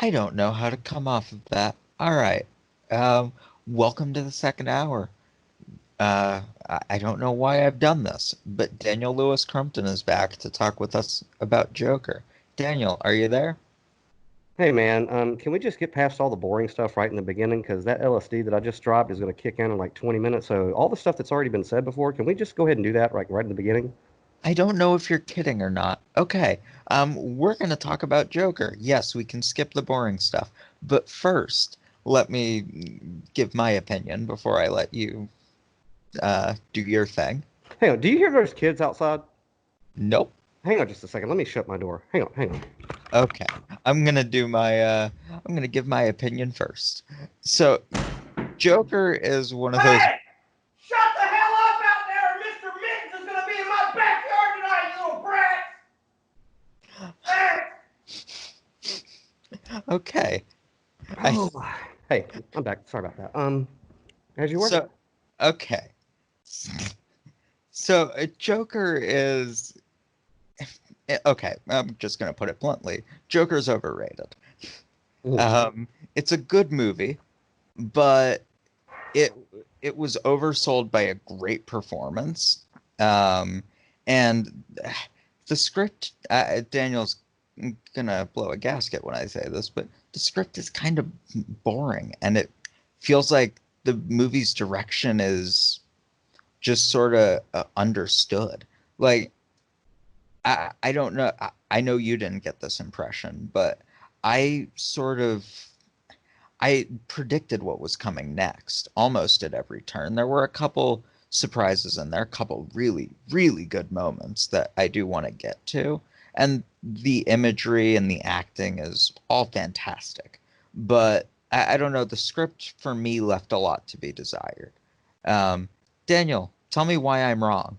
I don't know how to come off of that. All right. Um, Welcome to the second hour. I don't know why I've done this, but Daniel Lewis Crumpton is back to talk with us about Joker. Daniel, are you there? Hey man, can we just get past all the boring stuff right in the beginning? Because that LSD that I just dropped is going to kick in like 20 minutes. So all the stuff that's already been said before, can we just go ahead and do that right in the beginning? I don't know if you're kidding or not. Okay. We're going to talk about Joker. Yes, we can skip the boring stuff. But first, let me give my opinion before I let you do your thing. Hang on, do you hear those kids outside? Nope. Hang on just a second. Let me shut my door. Hang on. Okay. I'm gonna give my opinion first. So Joker is one of those Hey! Shut the hell up out there! Mr. Mittens is gonna be in my backyard tonight, you little brat! Hey! okay. I Oh, hey, I'm back. Sorry about that. As you were? so okay. So a Joker is okay, I'm just gonna put it bluntly. Joker's overrated. Mhm. It's a good movie, but it it was oversold by a great performance. And the script, Daniel's gonna blow a gasket when I say this, but the script is kind of boring, and it feels like the movie's direction is just sort of understood. Like I don't know. I know you didn't get this impression, but I sort of I predicted what was coming next almost at every turn. There were a couple surprises in there, a couple really, really good moments that I do want to get to. And the imagery and the acting is all fantastic. But I don't know, the script for me left a lot to be desired. Um, Daniel, tell me why I'm wrong.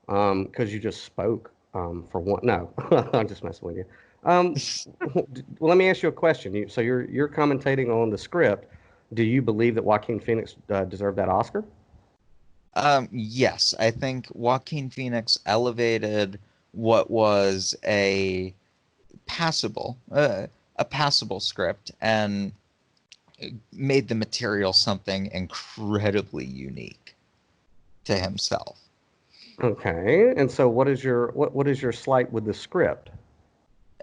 Because you just spoke. For one, no, I'm just messing with you. Um, well, let me ask you a question. So you're commentating on the script. Do you believe that Joaquin Phoenix deserved that Oscar? Yes, I think Joaquin Phoenix elevated what was passable, uh, a passable script and made the material something incredibly unique to himself. Okay. And so what is your slight with the script?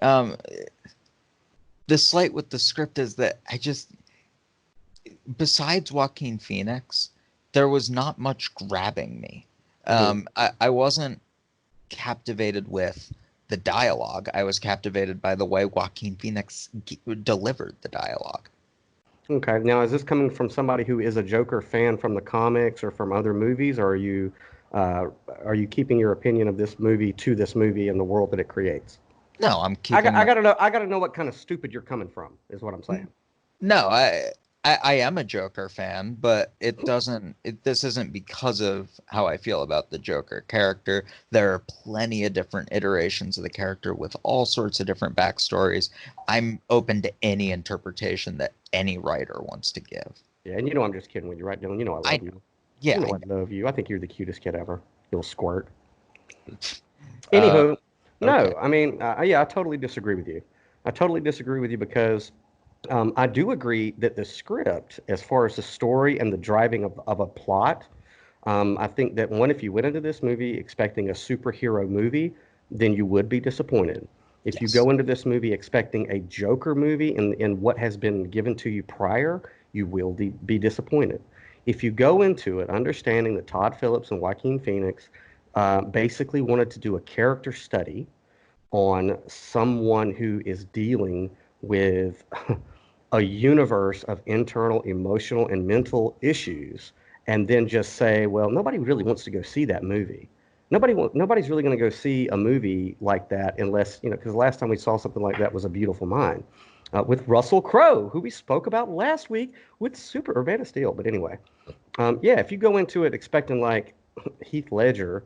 Um, the slight with the script is that besides Joaquin Phoenix, there was not much grabbing me. Mhm. I wasn't captivated with the dialogue. I was captivated by the way Joaquin Phoenix delivered the dialogue. Okay. Now, is this coming from somebody who is a Joker fan from the comics or from other movies, or uh, are you keeping your opinion of this movie to this movie and the world that it creates? No, I'm I got, keeping I my got to know. I got to know what kind of stupid you're coming from, is what I'm saying. No, I am a Joker fan, but this isn't because of how I feel about the Joker character. There are plenty of different iterations of the character with all sorts of different backstories. I'm open to any interpretation that any writer wants to give. Yeah, and you know I'm just kidding with you, right, Dylan? You know I I love know. you. Yeah, You know I I love you. I think you're the cutest kid ever. You'll squirt. know. Anywho, Okay. no, I mean, yeah, I totally disagree with you. I totally disagree with you because I do agree that the script, as far as the story and the driving of a plot, I think that one, if you went into this movie expecting a superhero movie, then you would be disappointed. If you Yes. go into this movie expecting a Joker movie in what has been given to you prior, you will be disappointed. If you go into it understanding that Todd Phillips and Joaquin Phoenix basically wanted to do a character study on someone who is dealing with a universe of internal emotional and mental issues and then just say, well, nobody really wants to go see that movie. Nobody's really going to go see a movie like that unless, because the last time we saw something like that was A Beautiful Mind with Russell Crowe, who we spoke about last week with Super or Man of Steel. But anyway, yeah, if you go into it expecting like Heath Ledger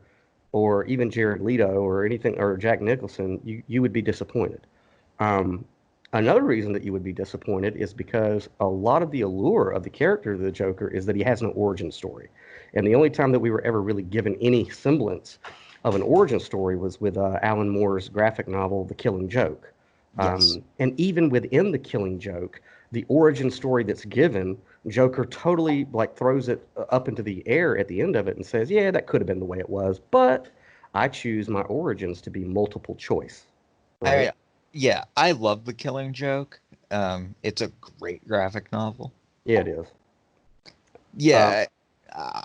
or even Jared Leto or anything or Jack Nicholson, you would be disappointed. Um, Another reason that you would be disappointed is because a lot of the allure of the character of the Joker is that he has no origin story. And the only time that we were ever really given any semblance of an origin story was with Alan Moore's graphic novel, The Killing Joke. Yes. And even within the Killing Joke, the origin story that's given, Joker totally like throws it up into the air at the end of it and says, "Yeah, that could have been the way it was, but I choose my origins to be multiple choice." Right? I yeah, I love The Killing Joke. It's a great graphic novel. Yeah, it is. Uh, Yeah,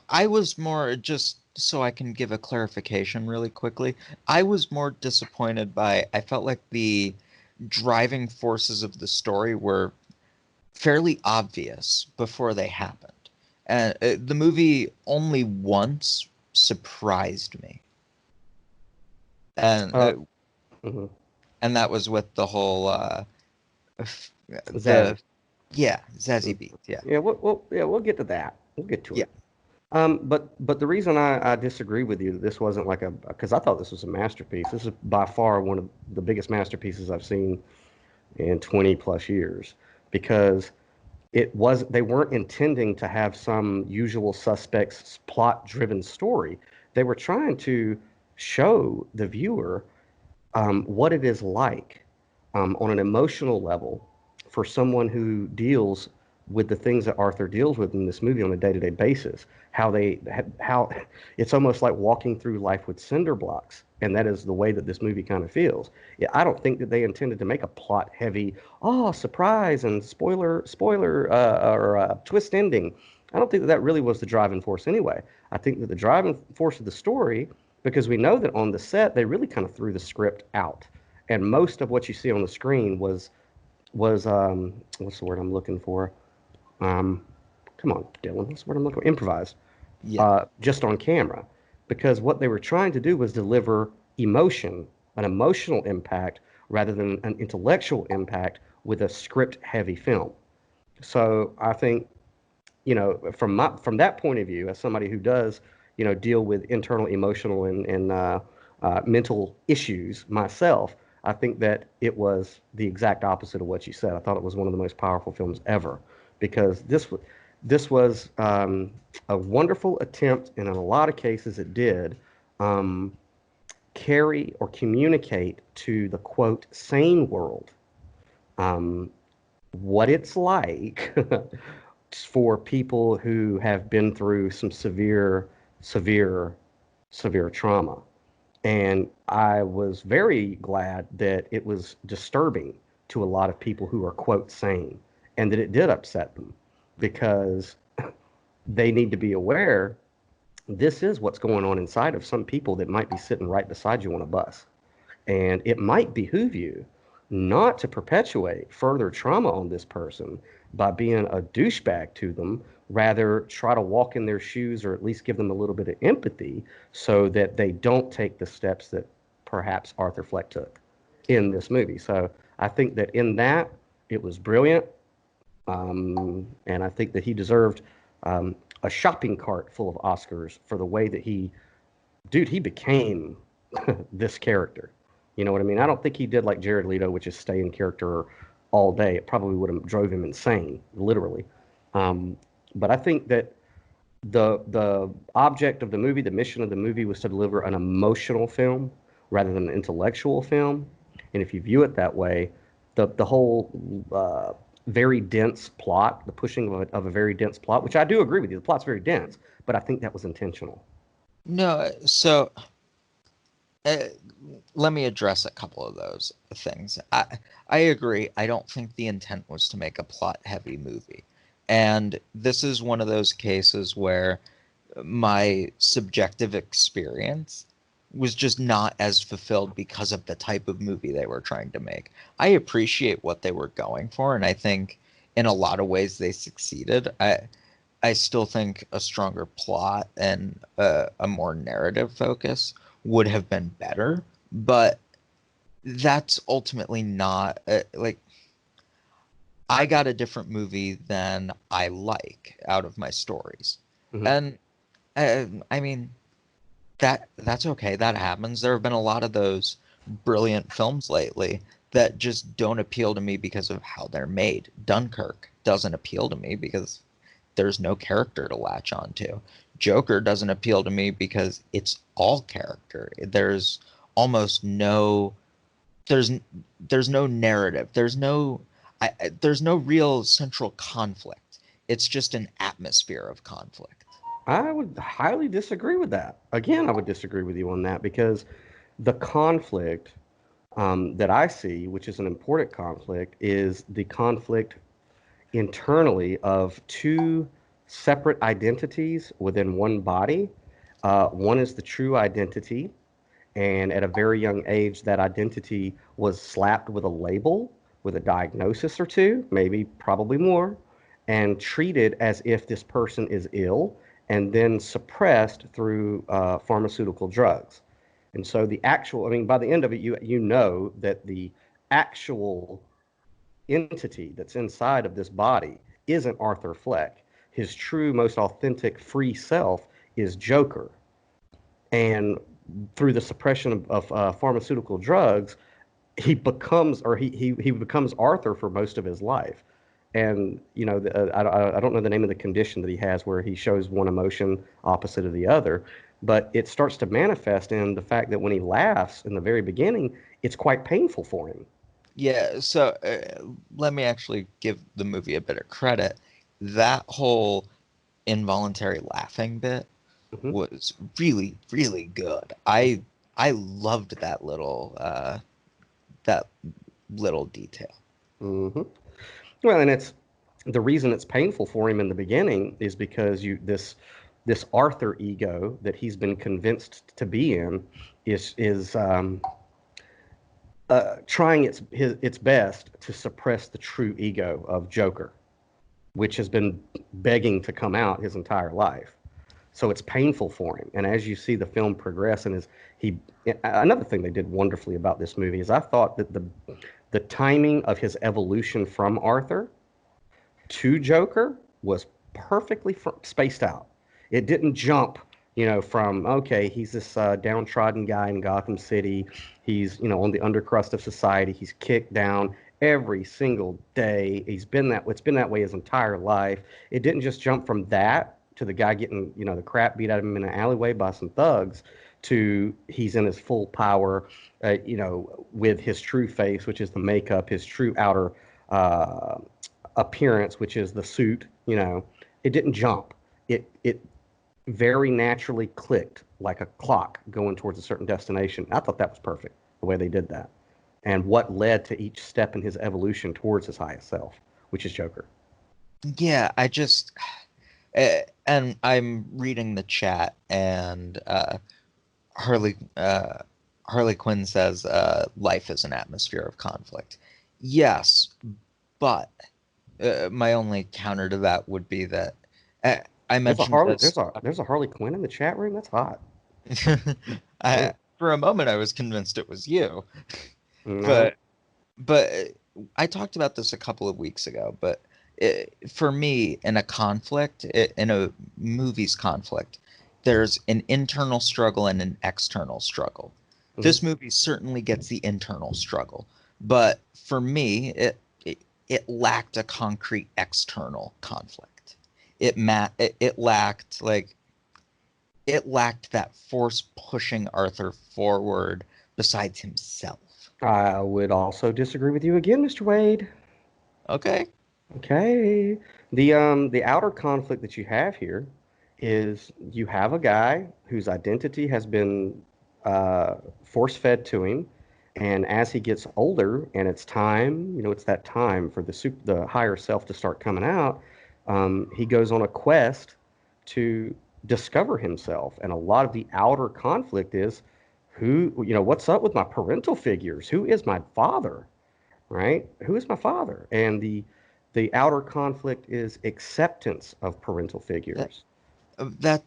I was more just so I can give a clarification really quickly. I was more disappointed by I felt like the driving forces of the story were fairly obvious before they happened. And the movie only once surprised me. And uh, mhm. and that was with the whole Zazzy. the yeah, Zazie Mm. Beetz, yeah. Yeah, we'll get to that. We'll get to Yeah. it. But the reason I disagree with you that this wasn't like a because I thought this was a masterpiece. This is by far one of the biggest masterpieces I've seen in 20 plus years because they weren't intending to have some usual suspects plot driven story. They were trying to show the viewer what it is like on an emotional level for someone who deals with the things that Arthur deals with in this movie on a day-to-day basis. How it's almost like walking through life with cinder blocks, and that is the way that this movie kind of feels. Yeah, I don't think that they intended to make a plot heavy, oh surprise and spoiler or twist ending. I don't think that that really was the driving force anyway. I think that the driving force of the story because we know that on the set they really kind of threw the script out, and most of what you see on the screen was what's the word I'm looking for? Um, Come on, Dylan, what's the word I'm looking for? Improvised, Yeah. just on camera, because what they were trying to do was deliver emotion, an emotional impact, rather than an intellectual impact with a script-heavy film. So I think from that point of view, as somebody who does, deal with internal emotional and mental issues myself, I think that it was the exact opposite of what you said. I thought it was one of the most powerful films ever because this was a wonderful attempt, and in a lot of cases, it did um, carry or communicate to the quote sane world um, what it's like for people who have been through some severe, severe trauma. And I was very glad that it was disturbing to a lot of people who are, quote, sane, and that it did upset them because they need to be aware this is what's going on inside of some people that might be sitting right beside you on a bus. And it might behoove you not to perpetuate further trauma on this person by being a douchebag to them. Rather, try to walk in their shoes or at least give them a little bit of empathy so that they don't take the steps that perhaps Arthur Fleck took in this movie. So I think that in that, it was brilliant. And I think that he deserved a shopping cart full of Oscars for the way that he became this character. You know what I mean? I don't think he did like Jared Leto, which is stay in character all day. It probably would have drove him insane, literally. Um, but I think that the object of the movie, the mission of the movie, was to deliver an emotional film rather than an intellectual film. And if you view it that way, the whole very dense plot, the pushing of a very dense plot, which I do agree with you, the plot's very dense, but I think that was intentional. No, so uh, let me address a couple of those things. I agree. I don't think the intent was to make a plot heavy movie. And this is one of those cases where my subjective experience was just not as fulfilled because of the type of movie they were trying to make. I appreciate what they were going for, and I think in a lot of ways they succeeded. I still think a stronger plot and a more narrative focus would have been better, but that's ultimately not like I got a different movie than I like out of my stories. Hmm. And I mean, that's okay. That happens. There have been a lot of those brilliant films lately that just don't appeal to me because of how they're made. Dunkirk doesn't appeal to me because there's no character to latch onto. Joker doesn't appeal to me because it's all character. There's almost no there's there's no narrative. There's no real central conflict. It's just an atmosphere of conflict. I would highly disagree with that. Again, I would disagree with you on that because the conflict that I see, which is an important conflict, is the conflict internally of two separate identities within one body. One is the true identity, and at a very young age, that identity was slapped with a label, with a diagnosis or two, maybe probably more, and treated as if this person is ill, and then suppressed through pharmaceutical drugs. And so the actual, I mean, by the end of it, you know that the actual entity that's inside of this body isn't Arthur Fleck. His true, most authentic, free self is Joker. And through the suppression of pharmaceutical drugs, he becomes, or he becomes Arthur for most of his life. And you know, I don't know the name of the condition that he has where he shows one emotion opposite of the other, but it starts to manifest in the fact that when he laughs in the very beginning, it's quite painful for him. Yeah, so let me actually give the movie a bit of credit. That whole involuntary laughing bit Hmm. was really, really good. I loved that little detail. Hmm. Well, and it's the reason it's painful for him in the beginning is because this Arthur ego that he's been convinced to be in is trying its best to suppress the true ego of Joker, which has been begging to come out his entire life. So it's painful for him. And as you see the film progress, and he another thing they did wonderfully about this movie is I thought that the timing of his evolution from Arthur to Joker was perfectly spaced out. It didn't jump, you know, from okay, he's this downtrodden guy in Gotham City. He's, you know, on the undercrust of society. He's kicked down every single day. It's been that way his entire life. It didn't just jump from that to the guy getting, you know, the crap beat out of him in an alleyway by some thugs to he's in his full power, you know, with his true face, which is the makeup, his true outer uh, appearance, which is the suit. You know, it didn't jump. It very naturally clicked like a clock going towards a certain destination. I thought that was perfect the way they did that, and what led to each step in his evolution towards his highest self, which is Joker. Yeah, I just and I'm reading the chat, and Harley Harley Quinn says life is an atmosphere of conflict. Yes, but my only counter to that would be that uh, I There's a mentioned Harley. this. There's a Harley Quinn in the chat room. That's hot. I, Damn. for a moment, I was convinced it was you, No. but I talked about this a couple of weeks ago. But for me, in a conflict, in a movie's conflict, there's an internal struggle and an external struggle. Hmm. This movie certainly gets the internal struggle, but for me, it lacked a concrete external conflict. It lacked that force pushing Arthur forward besides himself. I would also disagree with you again, Mr. Wade. Okay. Okay. The outer conflict that you have here is you have a guy whose identity has been force fed to him, and as he gets older and it's time, you know, it's that time for the higher self to start coming out. He goes on a quest to discover himself, and a lot of the outer conflict is who, you know, what's up with my parental figures? Who is my father? Right? Who is my father? And the outer conflict is acceptance of parental That figures. that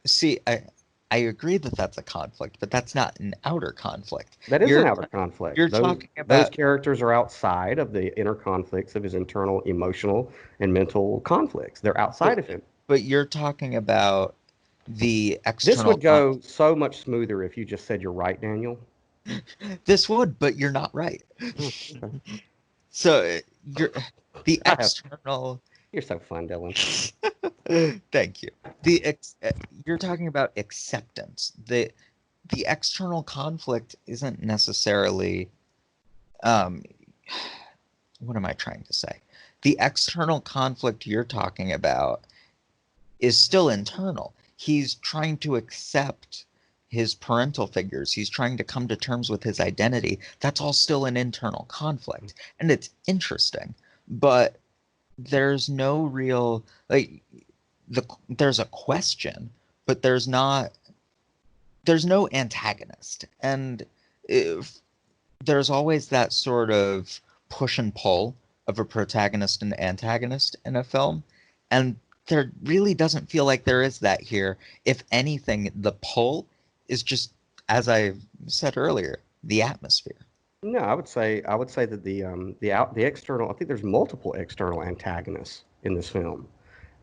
see, I agree that that's a conflict, but that's not an outer conflict. That is an You're outer conflict. you're Those talking those about characters are outside of the inner conflicts of his internal emotional and mental conflicts. They're outside but of him. you're talking about the This external would conflict. go so much smoother if you just said you're right, Daniel. This would, but you're not right. Oh, okay. So you're the I have, external. you're so fun, Dylan. Thank you. You're talking about acceptance. The external conflict isn't necessarily. um, what am I trying to say? The external conflict you're talking about is still internal. He's trying to accept his parental figures. He's trying to come to terms with his identity. That's all still an internal conflict. And it's interesting. But there's no real there's a question, but there's no antagonist. And if there's always that sort of push and pull of a protagonist and antagonist in a film. And there really doesn't feel like there is that here. If anything, the pull is just, as I said earlier, the atmosphere. No, I would say that the external. I think there's multiple external antagonists in this film.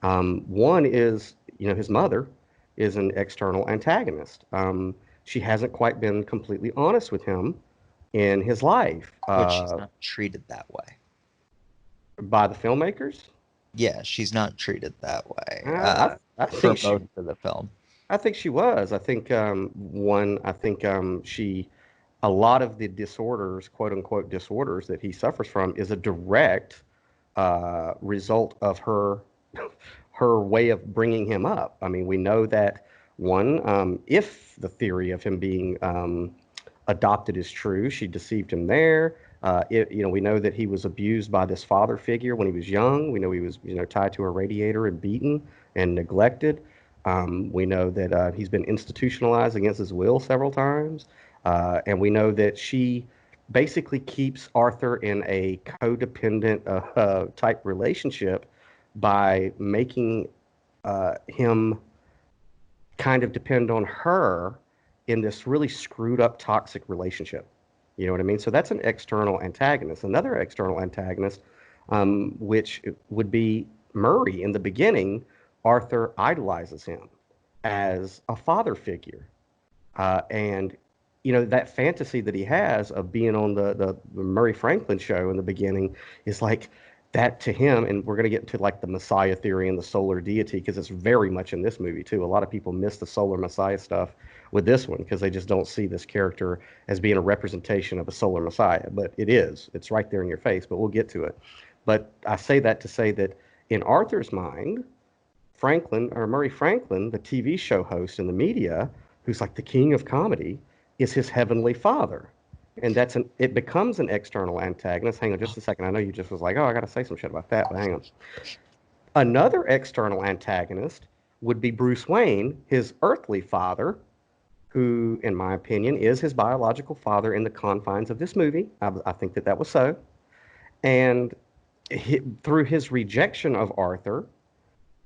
One is, his mother is an external antagonist. She hasn't quite been completely honest with him in his life But she's not treated that way. by the filmmakers. Yeah, she's not treated that way I for think she, most of the film. I think she was. I think she, a lot of the disorders, quote unquote disorders that he suffers from, is a direct result of her way of bringing him up. I mean, we know that if the theory of him being adopted is true, she deceived him there. We know that he was abused by this father figure when he was young. We know he was, tied to a radiator and beaten and neglected. We know that he's been institutionalized against his will several times. And we know that she basically keeps Arthur in a codependent type relationship by making him kind of depend on her in this really screwed up toxic relationship. You know what I mean? So that's an external antagonist. Another external antagonist, which would be Murray. In the beginning, Arthur idolizes him as a father figure. And that fantasy that he has of being on the Murray Franklin show in the beginning is like that to him. And we're going to get into like the Messiah theory and the solar deity, because it's very much in this movie too. A lot of people miss the solar Messiah stuff with this one because they just don't see this character as being a representation of a solar Messiah. But it is. It's right there in your face, but we'll get to it. But I say that to say that in Arthur's mind, Franklin, or Murray Franklin, the TV show host in the media, who's like the king of comedy, is his heavenly father. And it becomes an external antagonist. Hang on just a second. I know you just was like, oh, I got to say some shit about that, but hang on. Another external antagonist would be Bruce Wayne, his earthly father, who, in my opinion, is his biological father in the confines of this movie. I think that was so. And through his rejection of Arthur,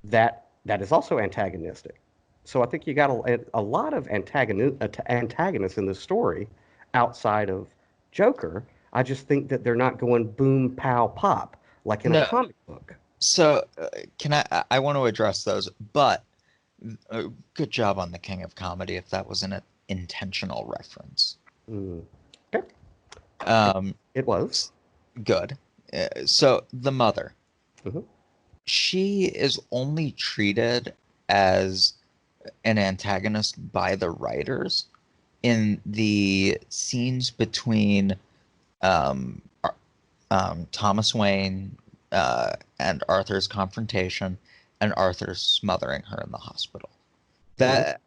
that is also antagonistic. So I think you got a lot of antagonists in this story outside of Joker. I just think that they're not going boom, pow, pop like in a comic book. So I want to address those, but good job on the King of Comedy if that was an intentional reference. Okay. It was. Good. So the mother. Mm-hmm. She is only treated as an antagonist by the writers in the scenes between Thomas Wayne and Arthur's confrontation and Arthur smothering her in the hospital. That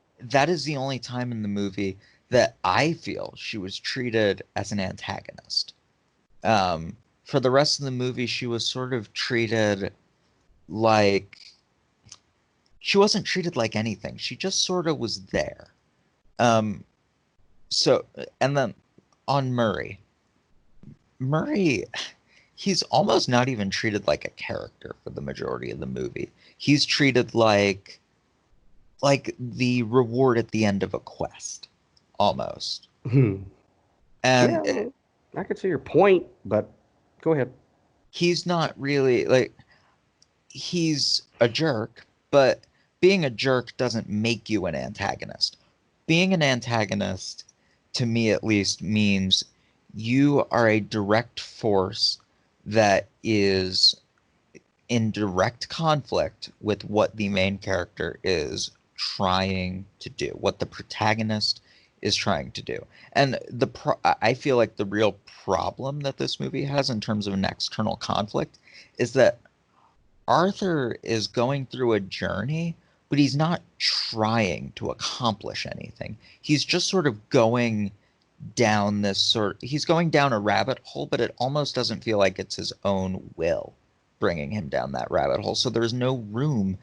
is the only time in the movie that I feel she was treated as an antagonist. For the rest of the movie, she was sort of treated like she wasn't treated like anything. She just sort of was there. So, and then on Murray, he's almost not even treated like a character for the majority of the movie. He's treated like the reward at the end of a quest, almost. And yeah, I could see your point, but go ahead. He's not really he's a jerk, but being a jerk doesn't make you an antagonist. Being an antagonist, to me at least, means you are a direct force that is in direct conflict with what the main character is trying to do, what the protagonist is trying to do. And I feel like the real problem that this movie has in terms of an external conflict is that Arthur is going through a journey, but he's not trying to accomplish anything. He's just sort of going down he's going down a rabbit hole, but it almost doesn't feel like it's his own will bringing him down that rabbit hole. So there's no room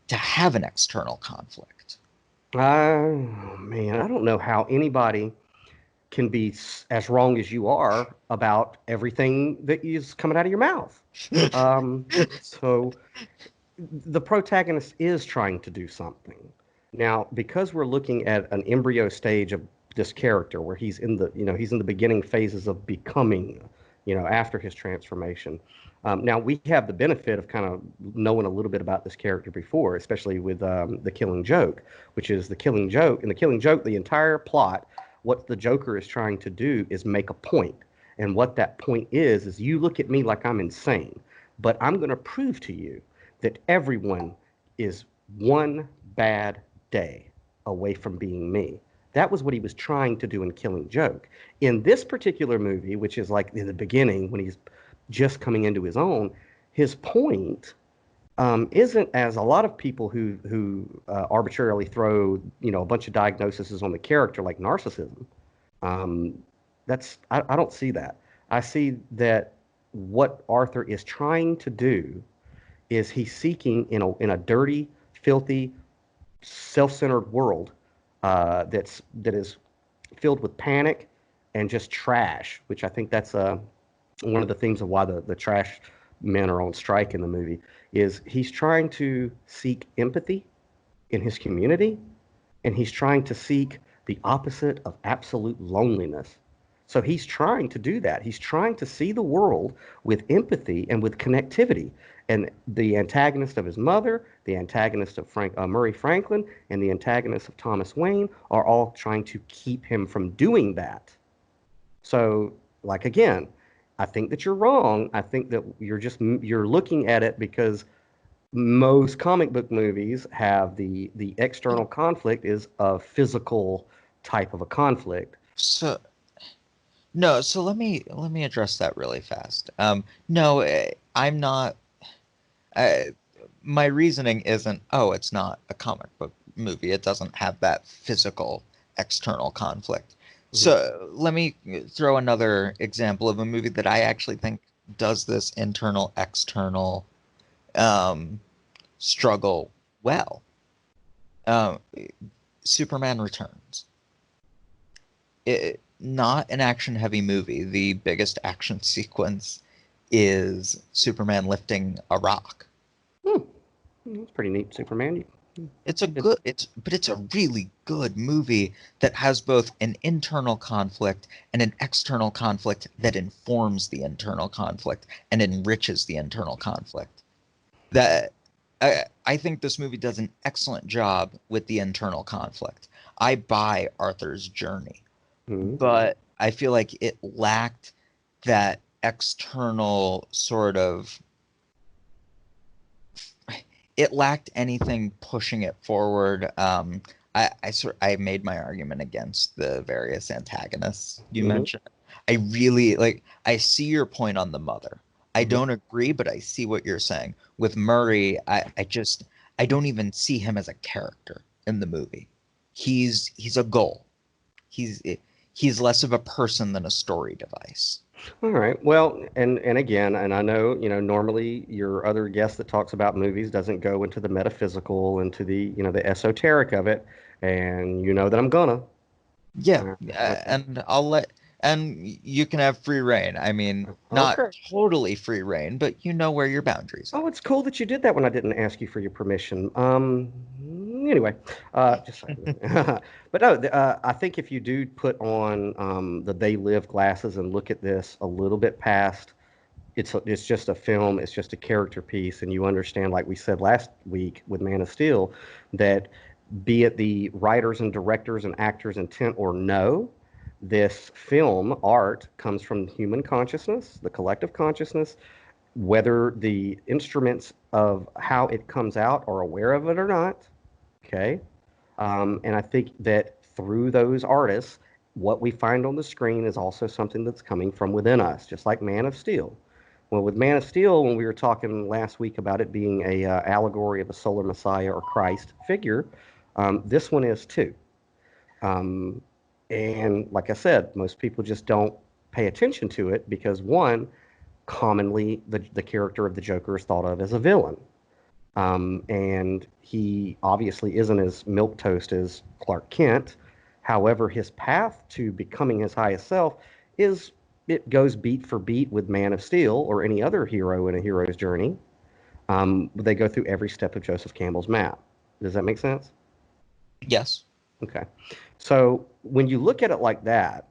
to have an external conflict. Man, I don't know how anybody can be as wrong as you are about everything that is coming out of your mouth. So the protagonist is trying to do something. Now, because we're looking at an embryo stage of this character where he's in the beginning phases of becoming, after his transformation. Now we have the benefit of kind of knowing a little bit about this character before, especially with the Killing Joke, which is the Killing Joke. In the Killing Joke, the entire plot, what the Joker is trying to do is make a point. And what that point is you look at me like I'm insane, but I'm going to prove to you that everyone is one bad day away from being me. That was what he was trying to do in Killing Joke. In this particular movie, which is like in the beginning when he's just coming into his own, his point isn't as a lot of people who arbitrarily throw a bunch of diagnoses on the character like narcissism. I don't see that. I see that what Arthur is trying to do is he's seeking in a dirty, filthy, self-centered world that is filled with panic and just trash, which I think that's one of the themes of why the trash men are on strike in the movie, is he's trying to seek empathy in his community, and he's trying to seek the opposite of absolute loneliness. So he's trying to do that. He's trying to see the world with empathy and with connectivity. And the antagonist of his mother, the antagonist of Murray Franklin, and the antagonist of Thomas Wayne are all trying to keep him from doing that. So, like, again, I think that you're wrong. I think that you're looking at it because most comic book movies have the external conflict is a physical type of a conflict. So no, so let me address that really fast. No, I'm not. My reasoning isn't, oh, it's not a comic book movie. It doesn't have that physical external conflict. Mm-hmm. So let me throw another example of a movie that I actually think does this internal external struggle well. Superman Returns. Not an action-heavy movie. The biggest action sequence is Superman lifting a rock. It's pretty neat, Superman. It's a really good movie that has both an internal conflict and an external conflict that informs the internal conflict and enriches the internal conflict. That I think this movie does an excellent job with the internal conflict. I buy Arthur's journey. But I feel like it lacked that external sort of. It lacked anything pushing it forward. I made my argument against the various antagonists you mentioned. I really I see your point on the mother. I don't agree, but I see what you're saying. With Murray, I don't even see him as a character in the movie. He's a goal. He's less of a person than a story device. All right. Well, and again, and I know, normally your other guest that talks about movies doesn't go into the metaphysical, into the, the esoteric of it, and you know that I'm gonna. Yeah, and you can have free reign. I mean, not totally free reign, but you know where your boundaries are. Oh, it's cool that you did that when I didn't ask you for your permission. Anyway, just but no, I think if you do put on the They Live glasses and look at this a little bit past, it's just a film, it's just a character piece, and you understand, like we said last week with Man of Steel, that be it the writers and directors and actors' intent or no, this film art comes from human consciousness, the collective consciousness, whether the instruments of how it comes out are aware of it or not. Okay. And I think that through those artists, what we find on the screen is also something that's coming from within us, just like Man of Steel. Well, with Man of Steel, when we were talking last week about it being a allegory of a solar Messiah or Christ figure, this one is too. Um, and like I said, most people just don't pay attention to it because, one, commonly the character of the Joker is thought of as a villain. And he obviously isn't as milquetoast as Clark Kent. However, his path to becoming his highest self is it goes beat for beat with Man of Steel or any other hero in a hero's journey. They go through every step of Joseph Campbell's map. Does that make sense? Yes. Okay. So when you look at it like that,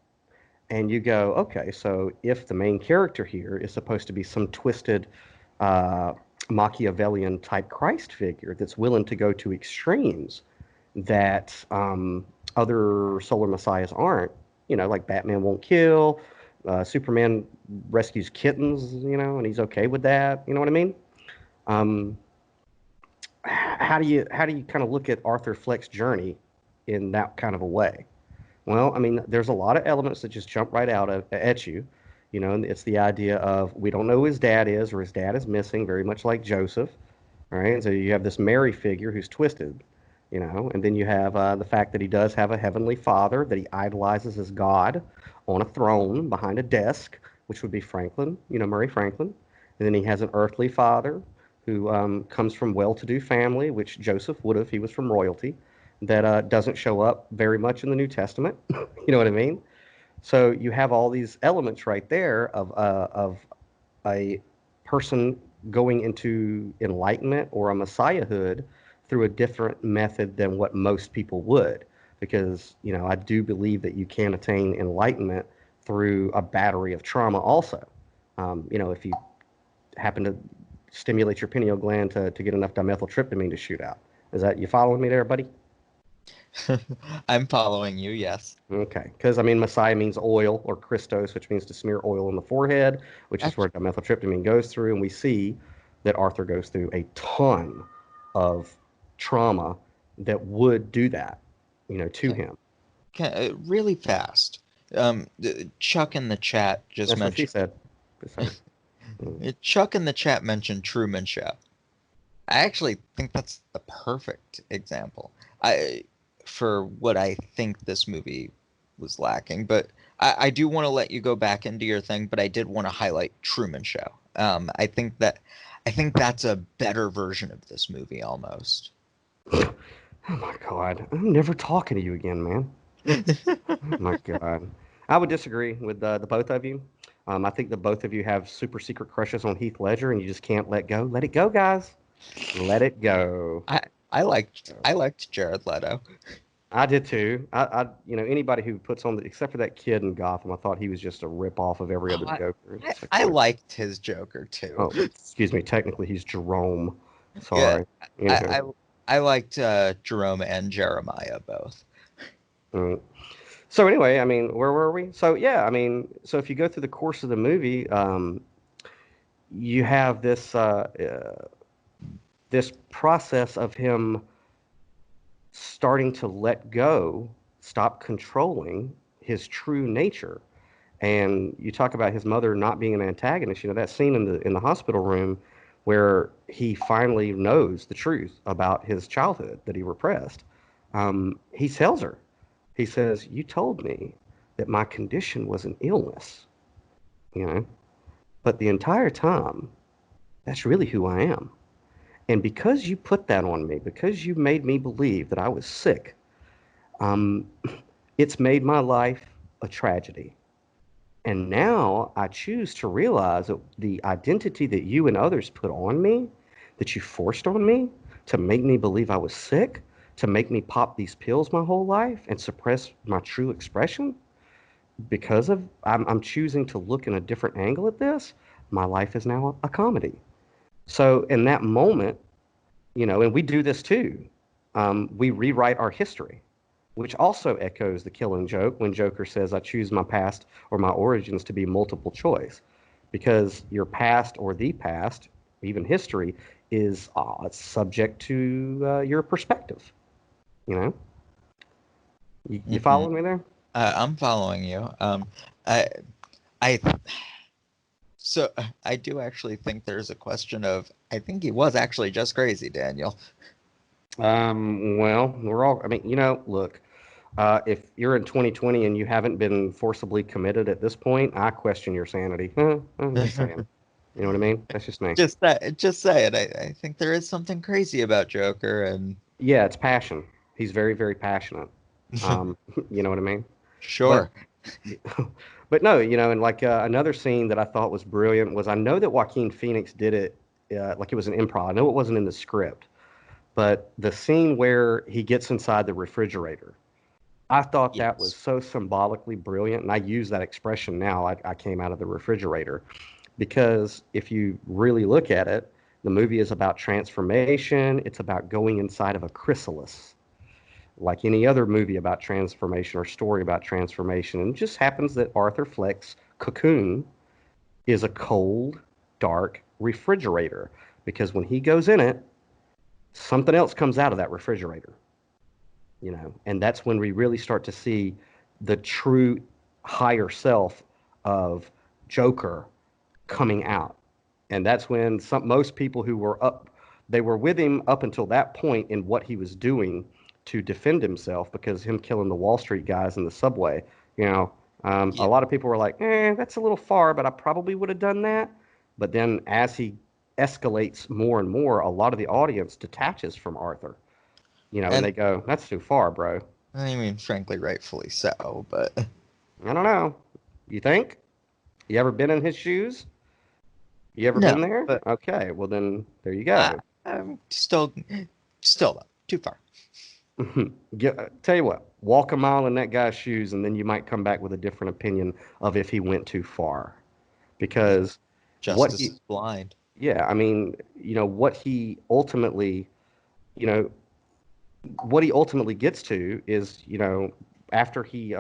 and you go, okay, so if the main character here is supposed to be some twisted Machiavellian type Christ figure that's willing to go to extremes that other solar messiahs aren't, like Batman won't kill, Superman rescues kittens, and he's okay with that. You know what I mean? How do you kind of look at Arthur Fleck's journey in that kind of a way? Well, I mean, there's a lot of elements that just jump right out at you. And it's the idea of we don't know who his dad is or his dad is missing, very much like Joseph. All right. And so you have this Mary figure who's twisted, and then you have the fact that he does have a heavenly father that he idolizes as God on a throne behind a desk, which would be Franklin, Murray Franklin. And then he has an earthly father who comes from well-to-do family, which Joseph would have. He was from royalty. That doesn't show up very much in the New Testament. You know what I mean? So you have all these elements right there of a person going into enlightenment or a messiahhood through a different method than what most people would. Because, I do believe that you can attain enlightenment through a battery of trauma also. If you happen to stimulate your pineal gland to get enough dimethyltryptamine to shoot out. Is that, you following me there, buddy? I'm following you, yes. Okay, because Messiah means oil, or Christos, which means to smear oil on the forehead, which is where dimethyltryptamine goes through, and we see that Arthur goes through a ton of trauma that would do that, to him. Okay, really fast. Chuck in the chat just That's mentioned. What she said. Chuck in the chat mentioned Truman Show. I actually think that's the perfect example. For what I think this movie was lacking. But I do want to let you go back into your thing, but I did want to highlight Truman Show. I think that's a better version of this movie almost. Oh my God. I'm never talking to you again, man. Oh my God. I would disagree with the both of you. I think that both of you have super secret crushes on Heath Ledger and you just can't let go. Let it go, guys. Let it go. I liked Jared Leto. I did too. Anybody who puts on except for that kid in Gotham, I thought he was just a rip off of every other Joker. I liked his Joker too. Oh, excuse me. Technically, he's Jerome. Sorry. Yeah, I liked Jerome and Jeremiah both. So anyway, where were we? So yeah, so if you go through the course of the movie, you have this this process of him starting to let go, stop controlling his true nature. And you talk about his mother not being an antagonist. That scene in the hospital room where he finally knows the truth about his childhood that he repressed. He tells her, he says, "You told me that my condition was an illness, but the entire time, that's really who I am. And because you put that on me, because you made me believe that I was sick, it's made my life a tragedy. And now I choose to realize that the identity that you and others put on me, that you forced on me to make me believe I was sick, to make me pop these pills my whole life and suppress my true expression, because of I'm choosing to look in a different angle at this, my life is now a comedy." So in that moment, and we do this too, we rewrite our history, which also echoes the Killing Joke when Joker says, "I choose my past or my origins to be multiple choice," because your past or the past, even history, is subject to your perspective. You following me there? I'm following you. I, I, so I do actually think there's a question of, I think he was actually just crazy, Daniel. Well, we're all, I mean, look, if you're in 2020 and you haven't been forcibly committed at this point, I question your sanity. I'm just saying. You know what I mean? That's just me. Just say it. I think there is something crazy about Joker, and Yeah, it's passion. He's very, very passionate. You know what I mean? But sure. but no, and like another scene that I thought was brilliant was I know that Joaquin Phoenix did it like it was an improv. I know it wasn't in the script, but the scene where he gets inside the refrigerator, I thought that was Yes. so symbolically brilliant, and I use that expression now. I came out of the refrigerator because if you really look at it, the movie is about transformation. It's about going inside of a chrysalis, like any other movie about transformation or story about transformation. And it just happens that Arthur Fleck's cocoon is a cold, dark refrigerator because when he goes in it, something else comes out of that refrigerator, and that's when we really start to see the true higher self of Joker coming out. And that's when most people who were they were with him up until that point in what he was doing to defend himself, because him killing the Wall Street guys in the subway, a Yeah. lot of people were like, that's a little far, but I probably would have done that. But then as he escalates more and more, a lot of the audience detaches from Arthur, and And they go, that's too far, bro. I mean, frankly, rightfully so, but I don't know. You think? You ever been in his shoes? You ever no, been there? but Okay, well then there you I, go. I'm still though, too far. Tell you what, walk a mile in that guy's shoes, and then you might come back with a different opinion of if he went too far. Because what Justice he, is blind. yeah, I mean, what he ultimately, you know, what he ultimately gets to is, after he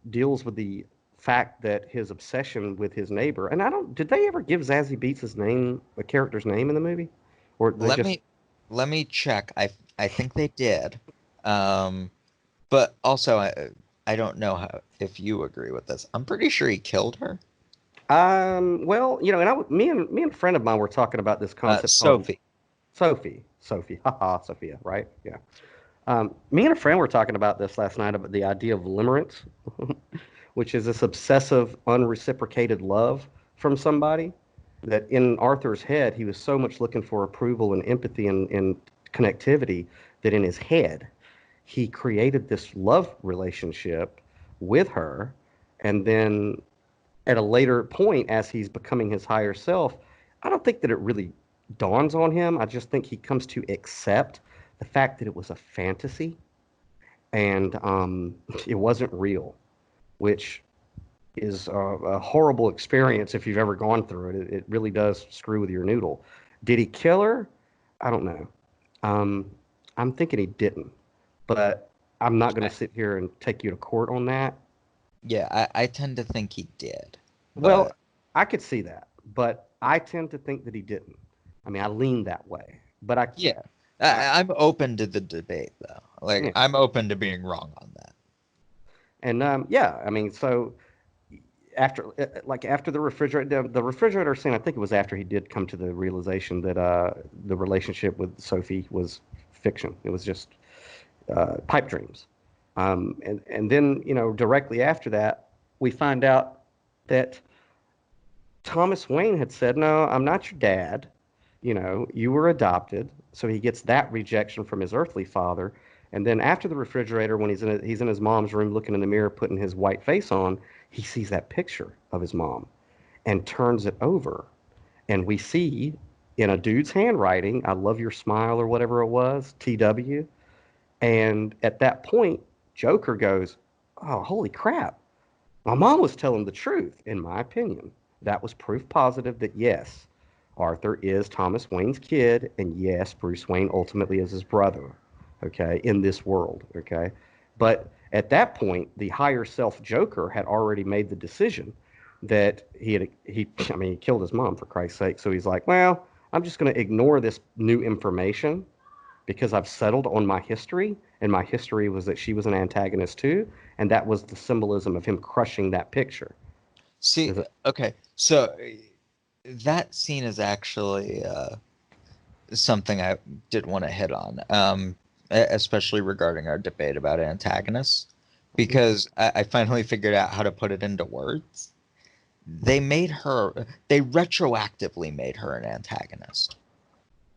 deals with the fact that his obsession with his neighbor, and I don't, did they ever give Zazie Beetz his name, the character's name in the movie, or they Let just me let me check. I think they did. Um, but also I don't know if you agree with this. I'm pretty sure he killed her. Well, and me and a friend of mine were talking about this concept called Sophie. Sophie, haha, Sophia, right? Yeah. Me and a friend were talking about this last night about the idea of limerence, which is this obsessive, unreciprocated love from somebody. That in Arthur's head, he was so much looking for approval and empathy and connectivity that in his head, he created this love relationship with her. And then at a later point, as he's becoming his higher self, I don't think that it really dawns on him. I just think he comes to accept the fact that it was a fantasy and it wasn't real, which is a horrible experience if you've ever gone through it. It really does screw with your noodle. Did he kill her? I don't know. Um, I'm thinking he didn't, but I'm not going I, to sit here and take you to court on that. yeah, I tend to think he did, Well, but I could see that, but I tend to think that he didn't. I mean, I lean that way, but yeah, I I'm open to the debate though. Like yeah, I'm open to being wrong on that. and yeah, I mean, so after like after the refrigerator scene, I think it was after he did come to the realization that the relationship with Sophie was fiction. It was just pipe dreams. And then directly after that, we find out that Thomas Wayne had said, "No, I'm not your dad. You were adopted." So he gets that rejection from his earthly father. And then after the refrigerator, when he's in his mom's room looking in the mirror, putting his white face on, he sees that picture of his mom and turns it over. And we see in a dude's handwriting, "I love your smile," or whatever it was, TW. And at that point, Joker goes, "Oh, holy crap. My mom was telling the truth," in my opinion. That was proof positive that yes, Arthur is Thomas Wayne's kid, and yes, Bruce Wayne ultimately is his brother, okay, in this world, okay? But at that point, the higher self Joker had already made the decision that I mean, he killed his mom for Christ's sake. So he's like, well, I'm just going to ignore this new information because I've settled on my history, and my history was that she was an antagonist too, and that was the symbolism of him crushing that picture. See, Is it? okay, so that scene is actually something I did want to hit on, especially regarding our debate about antagonists, Mhm. because I finally figured out how to put it into words. They retroactively made her an antagonist.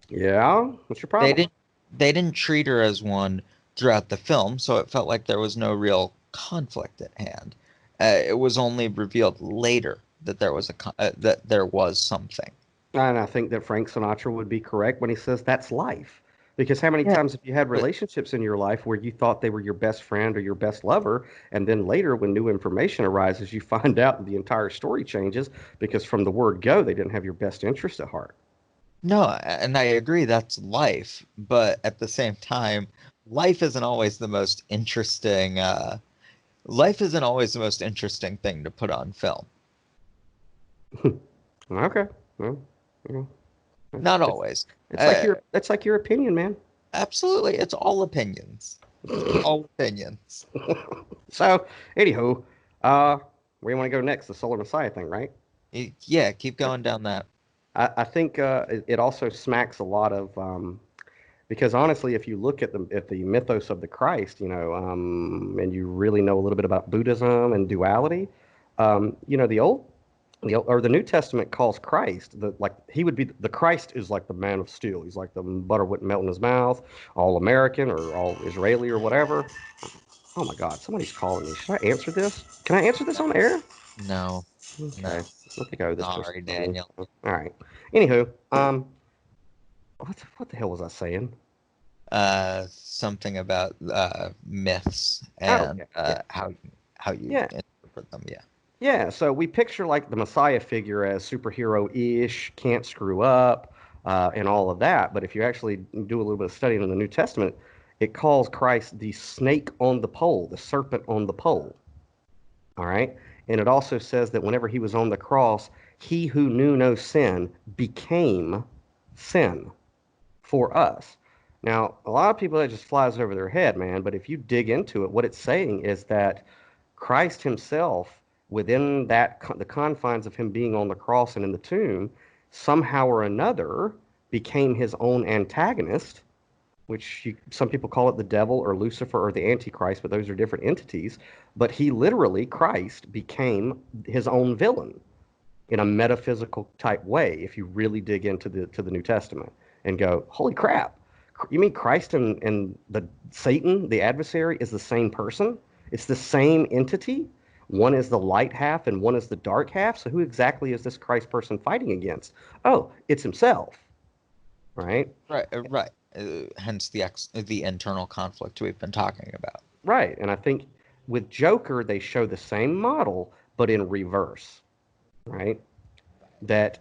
Yeah, what's your They problem? didn't, they didn't treat her as one throughout the film, so it felt like there was no real conflict at hand. It was only revealed later that that there was something. And I think that Frank Sinatra would be correct when he says that's life. Because how many Yeah, times have you had but relationships in your life where you thought they were your best friend or your best lover, and then later, when new information arises, you find out that the entire story changes because from the word go, they didn't have your best interest at heart. no, and I agree that's life, but at the same time, life isn't always the most interesting. Life isn't always the most interesting thing to put on film. Okay. Well, you know, Not it's always. it's like Uh, your opinion, man. Absolutely, it's all opinions. It's all opinions. So, anywho, where you want to go next? The Solar Messiah thing, right? Yeah, keep going down that. I think it also smacks a lot of because honestly, if you look at the mythos of the Christ, and you really know a little bit about Buddhism and duality, the New Testament calls Christ he would be the Christ is like the man of steel. He's like the butter wouldn't melt in his mouth, all American or all Israeli or whatever. Oh my God, somebody's calling me. Should I answer this? Can I answer this on air? No, Okay, no. I don't think I owe this person Sorry, money. Daniel. All right. Anywho, what the hell was I saying? Something about myths Oh, and yeah, yeah, how you yeah, interpret them. Yeah. yeah. So we picture like the Messiah figure as superhero-ish, can't screw up, and all of that. But if you actually do a little bit of studying in the New Testament, it calls Christ the snake on the pole, the serpent on the pole. All right. And it also says that whenever he was on the cross, he who knew no sin became sin for us. Now, a lot of people that just flies over their head, man, but if you dig into it, what it's saying is that Christ himself, within the confines of him being on the cross and in the tomb, somehow or another became his own antagonist, which some people call it the devil or Lucifer or the Antichrist, but those are different entities. But he literally, Christ, became his own villain in a metaphysical type way if you really dig into the New Testament and go, holy crap, you mean Christ and the Satan, the adversary, is the same person? It's the same entity. One is the light half and one is the dark half. So who exactly is this Christ person fighting against? Oh, it's himself, right? Right. Right. Hence the internal conflict we've been talking about. Right. And I think with Joker, they show the same model, but in reverse, right? That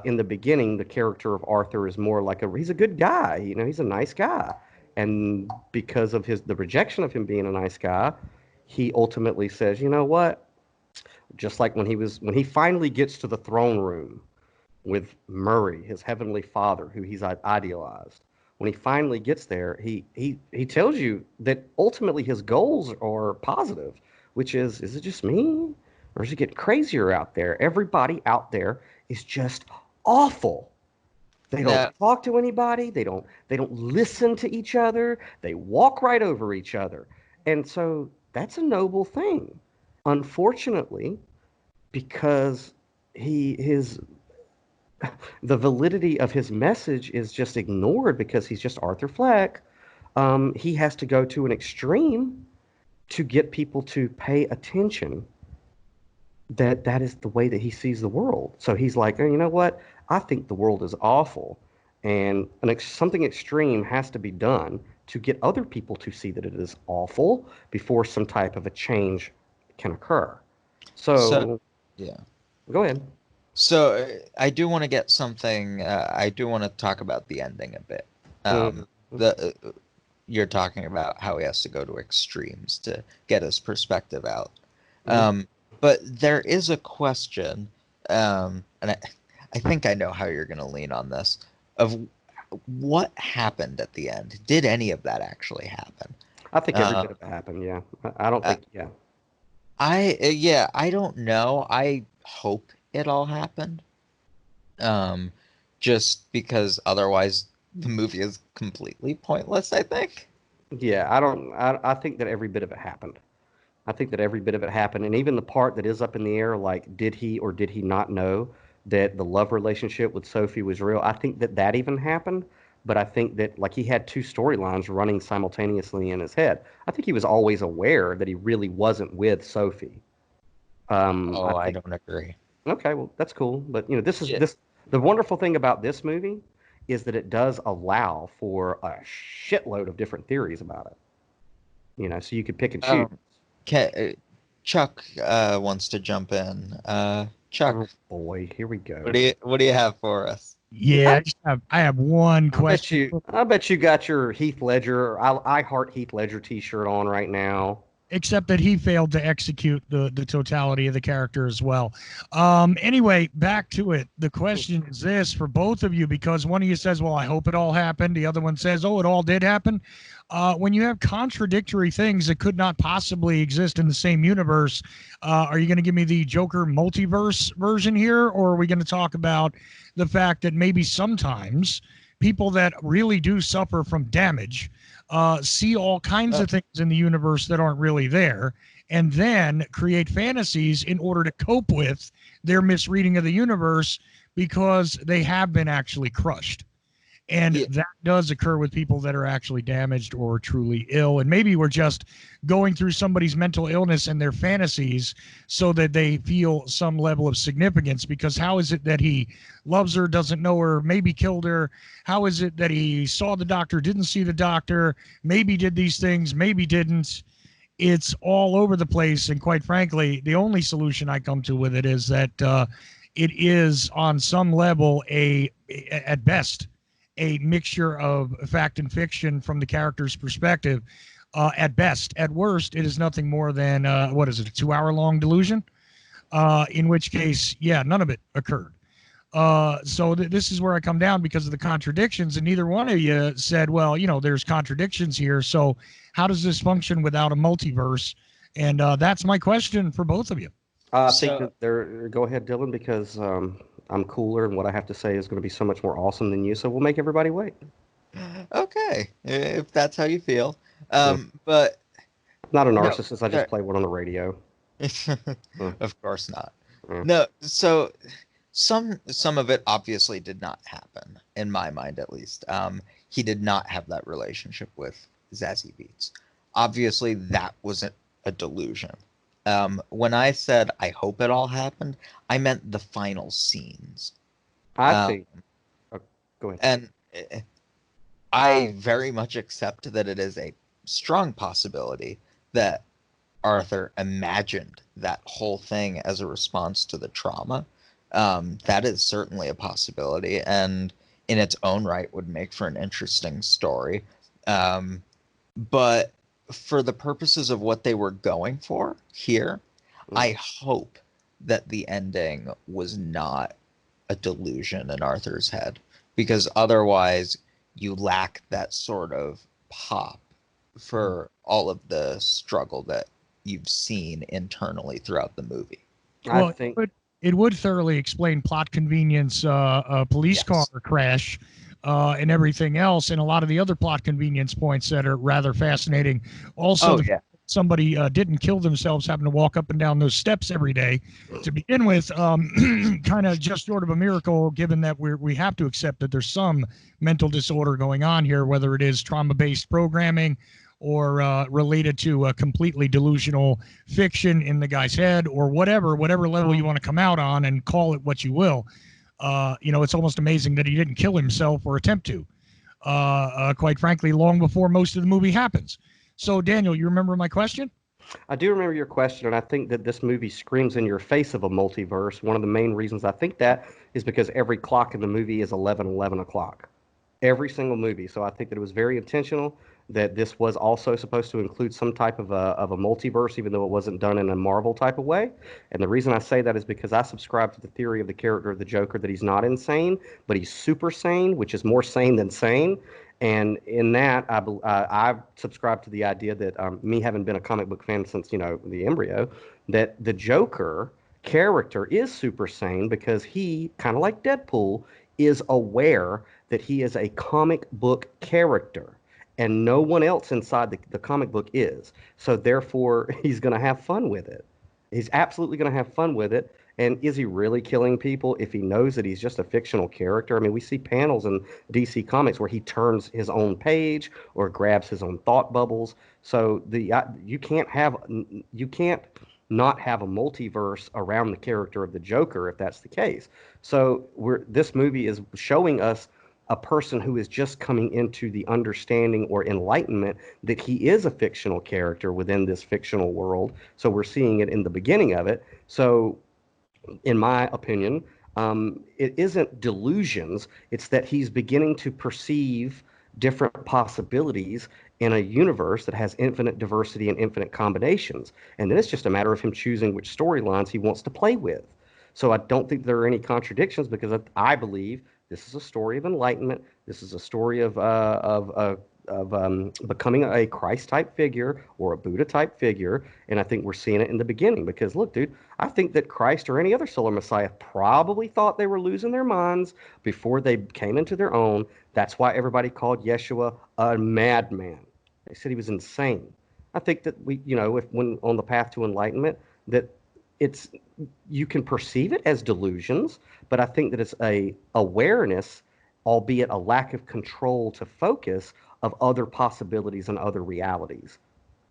in the beginning, the character of Arthur is more like he's a good guy, he's a nice guy. And because of the rejection of him being a nice guy, he ultimately says, you know what? Just like when he finally gets to the throne room with Murray, his heavenly father, who he's idealized. When he finally gets there, he tells you that ultimately his goals are positive, which is it just me? Or is it getting crazier out there? Everybody out there is just awful. They don't Now, talk to anybody. They don't listen to each other. They walk right over each other. And so that's a noble thing. Unfortunately, because his the validity of his message is just ignored because he's just Arthur Fleck. He has to go to an extreme to get people to pay attention that that is the way that he sees the world. So he's like, oh, you know what? I think the world is awful, and something extreme has to be done to get other people to see that it is awful before some type of a change can occur. so So yeah. go ahead. So I do want to get something. I do want to talk about the ending a bit. Mm, The You're talking about how he has to go to extremes to get his perspective out. mm, But there is a question, and I think I know how you're going to lean on this, of what happened at the end? Did any of that actually happen? I think every Uh, bit of it happened. Yeah, I don't uh, think. Yeah, yeah, I don't know. I hope it all happened. Um, just because otherwise the movie is completely pointless, I think. yeah. I don't. I think that every bit of it happened. I think that every bit of it happened, and even the part that is up in the air, like did he or did he not know that the love relationship with Sophie was real? I think that that even happened, but I think that like he had two storylines running simultaneously in his head. I think he was always aware that he really wasn't with Sophie. I Oh, I think don't agree. okay, well that's cool, but you know this is Yeah. this the wonderful thing about this movie is that it does allow for a shitload of different theories about it. You know, so you could pick and choose. Um, Chuck wants to jump in. Oh Chuck, boy, here we go. what do you have for us? Yeah, I have one question. I bet you got your Heath Ledger, I Heart Heath Ledger T-shirt on right now. Except that he failed to execute the totality of the character as well. Anyway, back to it. The question is this for both of you, because one of you says, well, I hope it all happened. The other one says, oh, it all did happen. When you have contradictory things that could not possibly exist in the same universe, are you going to give me the Joker multiverse version here, or are we going to talk about the fact that maybe sometimes people that really do suffer from damage see all kinds Uh, of things in the universe that aren't really there, and then create fantasies in order to cope with their misreading of the universe because they have been actually crushed. And yeah, that does occur with people that are actually damaged or truly ill. And maybe we're just going through somebody's mental illness and their fantasies so that they feel some level of significance. Because how is it that he loves her, doesn't know her, maybe killed her? How is it that he saw the doctor, didn't see the doctor, maybe did these things, maybe didn't? It's all over the place. And quite frankly, the only solution I come to with it is that it is on some level at best, a mixture of fact and fiction from the character's perspective. At best, at worst, it is nothing more than what is it, a 2 hour long delusion? In which case, yeah, none of it occurred. This is where I come down because of the contradictions, and neither one of you said, well, there's contradictions here. So how does this function without a multiverse? And that's my question for both of you. I think so that go ahead, Dylan, because I'm cooler and what I have to say is going to be so much more awesome than you. So we'll make everybody wait. okay, if that's how you feel. Yeah. But Not a no, narcissist. I just play one on the radio. Yeah. of course not. Yeah. No, so some of it obviously did not happen, in my mind at least. He did not have that relationship with Zazie Beetz. Obviously, that wasn't a delusion. When I said I hope it all happened, I meant the final scenes. I Um, think. Oh, go ahead. and I very much accept that it is a strong possibility that Arthur imagined that whole thing as a response to the trauma. That is certainly a possibility, and in its own right would make for an interesting story. But for the purposes of what they were going for here, I hope that the ending was not a delusion in Arthur's head, because otherwise you lack that sort of pop for all of the struggle that you've seen internally throughout the movie. I Well, think. it would thoroughly explain plot convenience, police car Yes. crash, and everything else, and a lot of the other plot convenience points that are rather fascinating. Also, Oh, yeah. somebody didn't kill themselves having to walk up and down those steps every day to begin with. Kind of just sort of a miracle, given that we have to accept that there's some mental disorder going on here, whether it is trauma-based programming or related to a completely delusional fiction in the guy's head, or whatever level you want to come out on and call it what you will. It's almost amazing that he didn't kill himself or attempt to, quite frankly, long before most of the movie happens. So, Daniel, you remember my question? I do remember your question, and I think that this movie screams in your face of a multiverse. One of the main reasons I think that is because every clock in the movie is 11 o'clock. Every single movie. So I think that it was very intentional that this was also supposed to include some type of a multiverse, even though it wasn't done in a Marvel type of way. And the reason I say that is because I subscribe to the theory of the character of the Joker that he's not insane, but he's super sane, which is more sane than sane. And in that, I subscribe to the idea that me having been a comic book fan since, you know, the embryo, that the Joker character is super sane because he, kind of like Deadpool, is aware that he is a comic book character and no one else inside the comic book is. So therefore, he's going to have fun with it. He's absolutely going to have fun with it. And is he really killing people if he knows that he's just a fictional character? I mean, we see panels in DC Comics where he turns his own page or grabs his own thought bubbles. So you can't not have a multiverse around the character of the Joker if that's the case. So this movie is showing us a person who is just coming into the understanding or enlightenment that he is a fictional character within this fictional world. So we're seeing it in the beginning of it. So in my opinion, it isn't delusions. It's that he's beginning to perceive different possibilities in a universe that has infinite diversity and infinite combinations. And then it's just a matter of him choosing which storylines he wants to play with. So I don't think there are any contradictions because I believe this is a story of enlightenment. This is a story of becoming a Christ-type figure or a Buddha-type figure. And I think we're seeing it in the beginning because, look, dude, I think that Christ or any other solar Messiah probably thought they were losing their minds before they came into their own. That's why everybody called Yeshua a madman. They said he was insane. I think that when on the path to enlightenment, that you can perceive it as delusions, but I think that it's a awareness, albeit a lack of control to focus of other possibilities and other realities.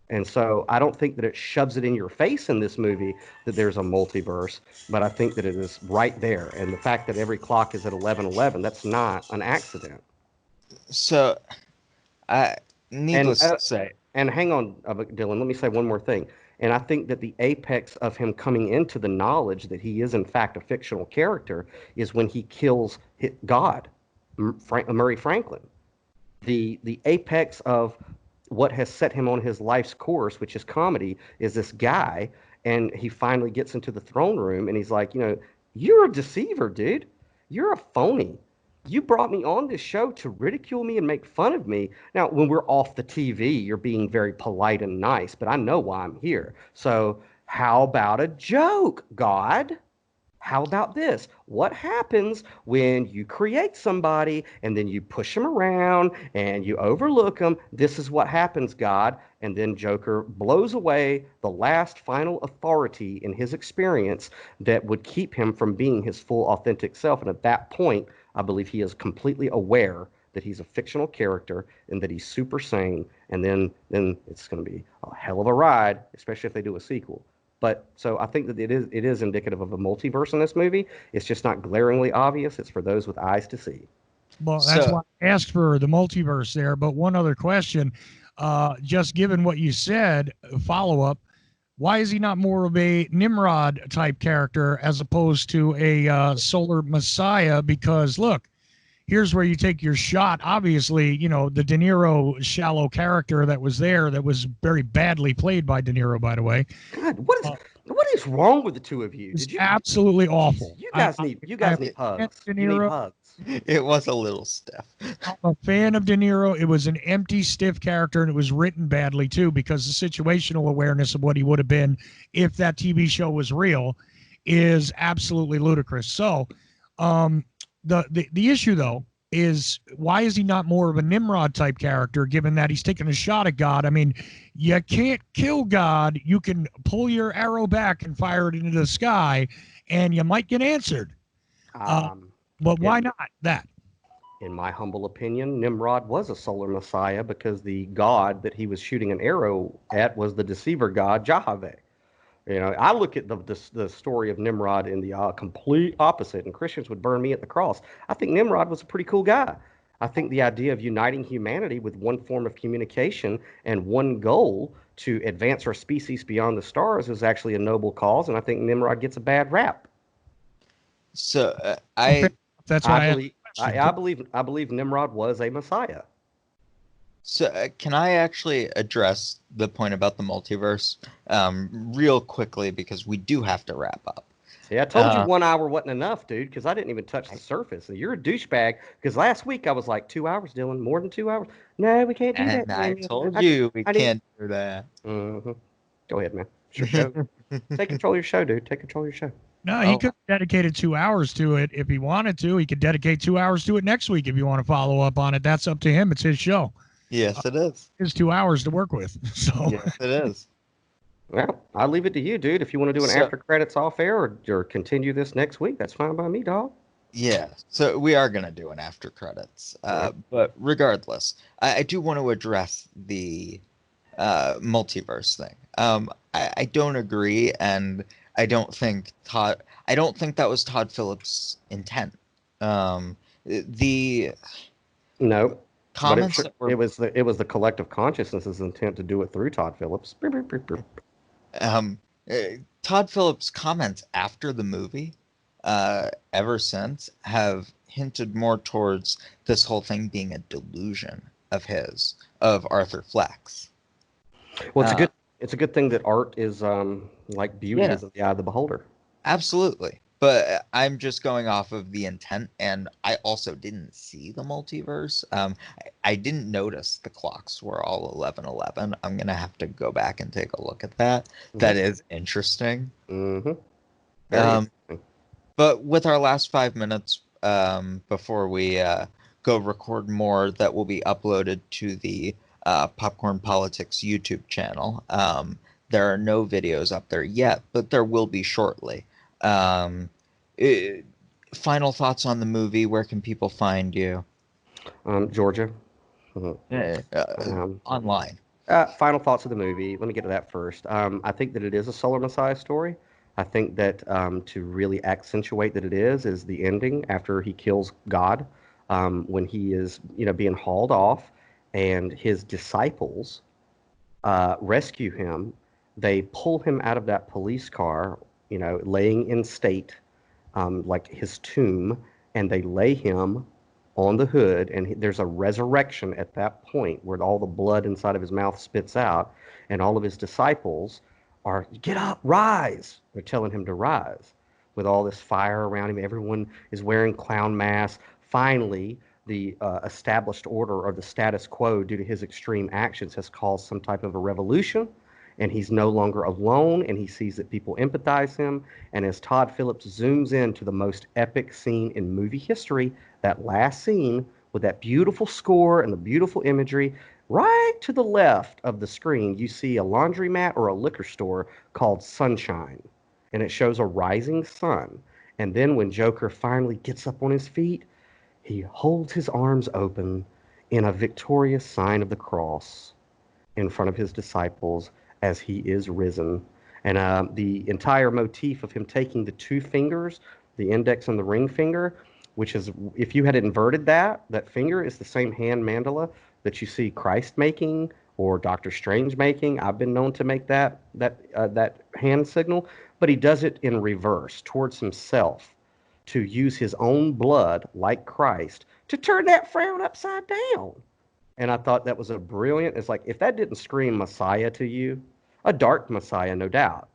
And so I don't think that it shoves it in your face in this movie that there's a multiverse, but I think that it is right there. And the fact that every clock is at 11:11, that's not an accident. So, needless to say. And hang on, Dylan, let me say one more thing. And I think that the apex of him coming into the knowledge that he is, in fact, a fictional character is when he kills God, Murray Franklin. The apex of what has set him on his life's course, which is comedy, is this guy. And he finally gets into the throne room and he's like, you're a deceiver, dude. You're a phony. You brought me on this show to ridicule me and make fun of me. Now, when we're off the TV, you're being very polite and nice, but I know why I'm here. So how about a joke, God? How about this? What happens when you create somebody and then you push them around and you overlook them? This is what happens, God. And then Joker blows away the last final authority in his experience that would keep him from being his full authentic self. And at that point, I believe he is completely aware that he's a fictional character and that he's super sane. And then it's going to be a hell of a ride, especially if they do a sequel. But so I think that it is indicative of a multiverse in this movie. It's just not glaringly obvious. It's for those with eyes to see. Well, that's why I asked for the multiverse there. But one other question, just given what you said, follow up, why is he not more of a Nimrod type character as opposed to a solar Messiah? Because look, here's where you take your shot. Obviously, the De Niro shallow character that was there, that was very badly played by De Niro, by the way. God, what is wrong with the two of you? Absolutely awful. You guys need hugs. You need hugs. It was a little stiff. I'm a fan of De Niro. It was an empty, stiff character, and it was written badly too, because the situational awareness of what he would have been if that TV show was real is absolutely ludicrous. So, the issue though is, why is he not more of a Nimrod type character, given that he's taking a shot at God? I mean, you can't kill God. You can pull your arrow back and fire it into the sky, and you might get answered. But why not that? In my humble opinion, Nimrod was a solar messiah because the god that he was shooting an arrow at was the deceiver god, Jehovah. I look at the story of Nimrod in the complete opposite, and Christians would burn me at the cross. I think Nimrod was a pretty cool guy. I think the idea of uniting humanity with one form of communication and one goal to advance our species beyond the stars is actually a noble cause, and I think Nimrod gets a bad rap. So that's why I believe Nimrod was a messiah. So, can I actually address the point about the multiverse real quickly because we do have to wrap up? See, I told you Uh, 1 hour wasn't enough, dude, because I didn't even touch the surface. And you're a douchebag. Because last week I was like 2 hours, Dylan, more than 2 hours. No, we can't do that, and I Daniel. told you we I need. can't do that. Mm-hmm. Go ahead, man. It's your show. Take control of your show, dude. Take control of your show. No, he Oh, could have dedicated 2 hours to it if he wanted to. He could dedicate 2 hours to it next week if you want to follow up on it. That's up to him. It's his show. yes, it is. His 2 hours to work with. So Yes, it is. Well, I'll leave it to you, dude. If you want to do an So, after credits off air or continue this next week, that's fine by me, dog. yeah, so we are gonna do an after credits. Right. But regardless, I do want to address the multiverse thing. I don't agree, and I don't think that was Todd Phillips' intent. The No, but comments that were it was the collective consciousness's intent to do it through Todd Phillips. Beep, beep, beep, beep. um, Todd Phillips' comments after the movie, ever since, have hinted more towards this whole thing being a delusion of Arthur Fleck's. Well, Uh, it's a good thing that art is like beauty Yeah. is in the eye of the beholder. Absolutely. But I'm just going off of the intent, and I also didn't see the multiverse. I didn't notice the clocks were all 11:11. I'm gonna have to go back and take a look at that. That is interesting. Mm-hmm. Very Um, interesting. but with our last 5 minutes, before we go record more, that will be uploaded to the Popcorn Politics YouTube channel. There are no videos up there yet, but there will be shortly. Um, eh, Final thoughts on the movie. Where can people find you? Georgia. Mhm. Um, Online. Final thoughts of the movie. Let me get to that first. I think that it is a Solar Messiah story. I think that to really accentuate that it is the ending after he kills God, when he is being hauled off, and his disciples rescue him. They pull him out of that police car, laying in state, like his tomb, and they lay him on the hood, and there's a resurrection at that point where all the blood inside of his mouth spits out, and all of his disciples are, get up, rise. They're telling him to rise with all this fire around him. Everyone is wearing clown masks. Finally, the established order or the status quo, due to his extreme actions, has caused some type of a revolution, and he's no longer alone, and he sees that people empathize him. And as Todd Phillips zooms in to the most epic scene in movie history, that last scene with that beautiful score and the beautiful imagery, right to the left of the screen, you see a laundromat or a liquor store called Sunshine, and it shows a rising sun. And then when Joker finally gets up on his feet, he holds his arms open in a victorious sign of the cross in front of his disciples as he is risen. And the entire motif of him taking the two fingers, the index and the ring finger, which is, if you had inverted that finger is the same hand mandala that you see Christ making or Doctor Strange making. I've been known to make that hand signal, but he does it in reverse towards himself, to use his own blood, like Christ, to turn that frown upside down. And I thought that was a brilliant. It's like, if that didn't scream Messiah to you, a dark Messiah, no doubt.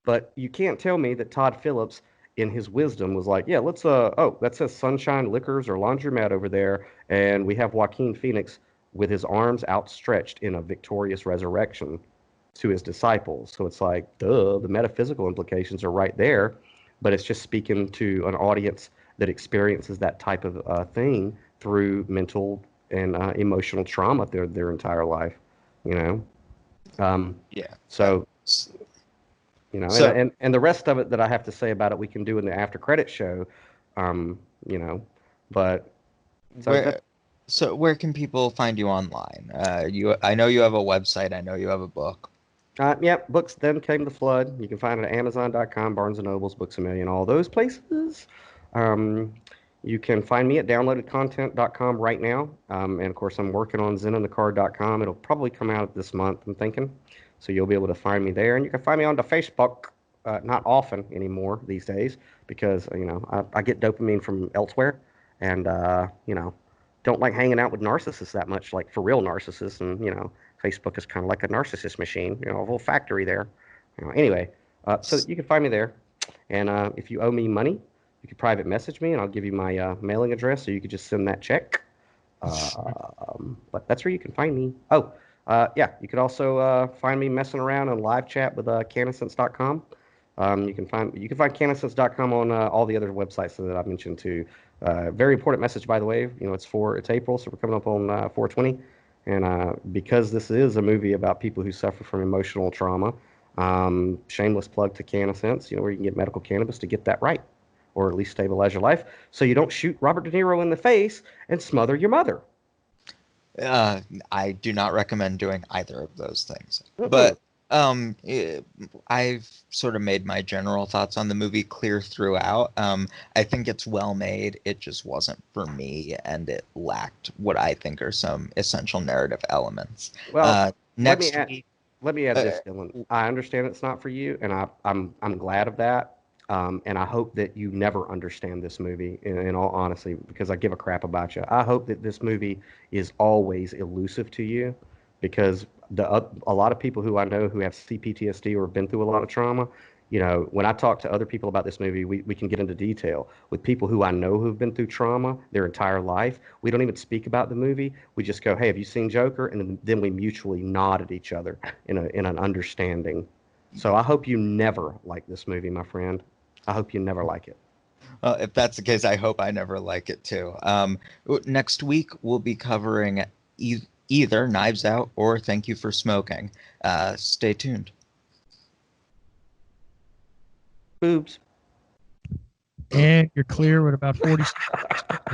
But you can't tell me that Todd Phillips, in his wisdom, was like, yeah, let's oh, that says Sunshine Liquors or Laundromat over there, and we have Joaquin Phoenix with his arms outstretched in a victorious resurrection to his disciples. So it's like, duh, the metaphysical implications are right there, but it's just speaking to an audience that experiences that type of thing through mental and emotional trauma their entire life, you know. Yeah. So S- you know, So, and the rest of it that I have to say about it, we can do in the after credit show, you know. But so where where can people find you online? I know you have a website. I know you have a book. yeah, books then came the flood. You can find it at Amazon.com, Barnes and Nobles, Books a Million, all those places. Um, you can find me at downloadedcontent.com right now. And of course, I'm working on zenonthecard.com. It'll probably come out this month, I'm thinking. So you'll be able to find me there. And you can find me on the Facebook, not often anymore these days, because, I get dopamine from elsewhere. and don't like hanging out with narcissists that much, like for real narcissists. And Facebook is kind of like a narcissist machine, a whole factory there. Anyway, so you can find me there, and if you owe me money, you can private message me, and I'll give you my mailing address, so you could just send that check. But that's where you can find me. Oh, yeah, you could also find me messing around on live chat with canasense.com. You can find canasense.com on all the other websites that I've mentioned too. Very important message, by the way. It's April, so we're coming up on 420, and because this is a movie about people who suffer from emotional trauma, shameless plug to Canasense, where you can get medical cannabis to get that right, or at least stabilize your life, so you don't shoot Robert De Niro in the face and smother your mother. I do not recommend doing either of those things. But I've sort of made my general thoughts on the movie clear throughout. I think it's well made. It just wasn't for me, and it lacked what I think are some essential narrative elements. Well, Next week, let me add this, Dylan. I understand it's not for you, and I'm glad of that. And I hope that you never understand this movie, in all honesty, because I give a crap about you. I hope that this movie is always elusive to you, because a lot of people who I know who have CPTSD or have been through a lot of trauma, when I talk to other people about this movie, we can get into detail. With people who I know who've been through trauma their entire life, we don't even speak about the movie. We just go, "Hey, have you seen Joker?" And then we mutually nod at each other in an understanding. So I hope you never like this movie, my friend. I hope you never like it. Well, if that's the case, I hope I never like it too. Next week, we'll be covering either Knives Out or Thank You for Smoking. Stay tuned. Boobs. And you're clear with about 40 seconds.